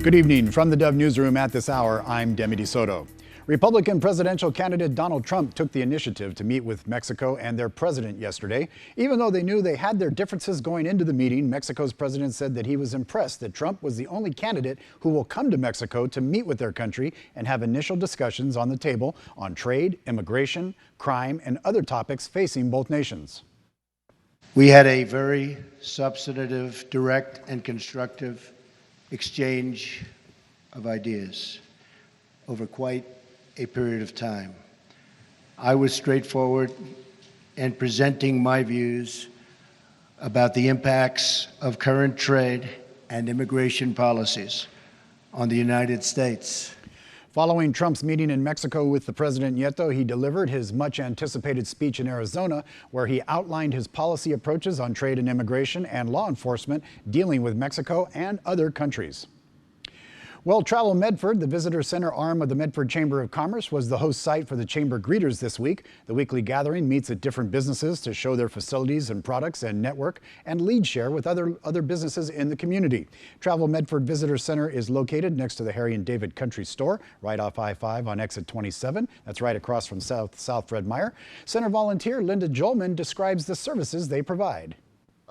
Good evening from the Dove Newsroom at this hour. I'm Demi DeSoto. Republican presidential candidate Donald Trump took the initiative to meet with Mexico and their president yesterday. Even though they knew they had their differences going into the meeting, Mexico's president said that he was impressed that Trump was the only candidate who will come to Mexico to meet with their country and have initial discussions on the table on trade, immigration, crime, and other topics facing both nations. We had a very substantive, direct, and constructive exchange of ideas over quite a period of time. I was straightforward in presenting my views about the impacts of current trade and immigration policies on the United States. Following Trump's meeting in Mexico with the President Nieto, he delivered his much-anticipated speech in Arizona, where he outlined his policy approaches on trade and immigration and law enforcement dealing with Mexico and other countries. Well, Travel Medford, the visitor center arm of the Medford Chamber of Commerce, was the host site for the Chamber Greeters this week. The weekly gathering meets at different businesses to show their facilities and products and network and lead share with other businesses in the community. Travel Medford Visitor Center is located next to the Harry and David Country Store, right off I-5 on exit 27. That's right across from South Fred Meyer. Center volunteer Linda Jolman describes the services they provide.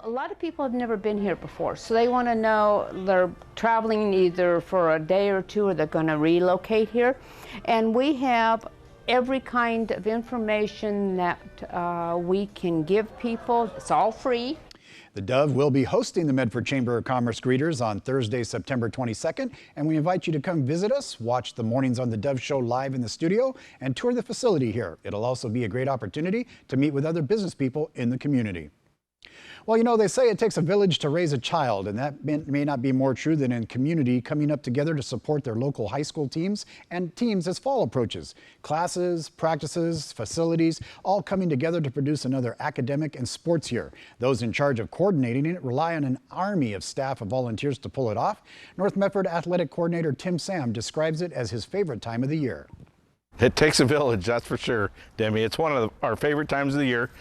A lot of people have never been here before, so they want to know they're traveling either for a day or two or they're going to relocate here. And we have every kind of information that we can give people. It's all free. The Dove will be hosting the Medford Chamber of Commerce Greeters on Thursday, September 22nd, and we invite you to come visit us, watch the Mornings on the Dove show live in the studio, and tour the facility here. It'll also be a great opportunity to meet with other business people in the community. Well, you know, they say it takes a village to raise a child, and that may not be more true than in community coming up together to support their local high school teams and teams as fall approaches. Classes, practices, facilities, all coming together to produce another academic and sports year. Those in charge of coordinating it rely on an army of staff of volunteers to pull it off. North Medford Athletic Coordinator Tim Sam describes it as his favorite time of the year. It takes a village, that's for sure, Demi. It's one of our favorite times of the year.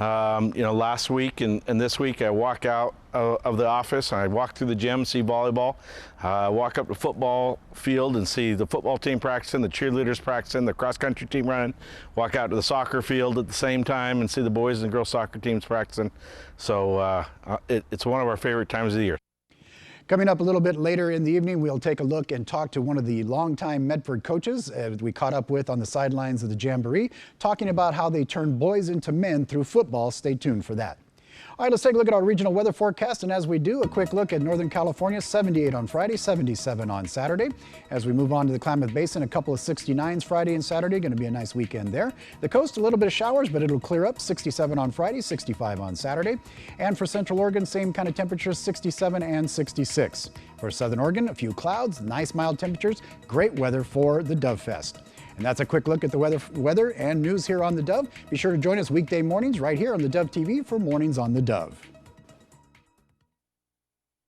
You know, last week and this week I walk out of the office, I walk through the gym, see volleyball, walk up to the football field and see the football team practicing, the cheerleaders practicing, the cross-country team running, walk out to the soccer field at the same time and see the boys and girls soccer teams practicing. So it's one of our favorite times of the year. Coming up a little bit later in the evening, we'll take a look and talk to one of the longtime Medford coaches we caught up with on the sidelines of the Jamboree, talking about how they turn boys into men through football. Stay tuned for that. All right, let's take a look at our regional weather forecast, and as we do, a quick look at Northern California. 78 on Friday, 77 on Saturday. As we move on to the Klamath Basin, a couple of 69s Friday and Saturday. Going to be a nice weekend there. The coast, a little bit of showers, but it'll clear up. 67 on Friday, 65 on Saturday. And for Central Oregon, same kind of temperatures, 67 and 66. For Southern Oregon, a few clouds, nice mild temperatures, great weather for the Dove Fest. And that's a quick look at the weather and news here on the Dove. Be sure to join us weekday mornings right here on the Dove TV for Mornings on the Dove.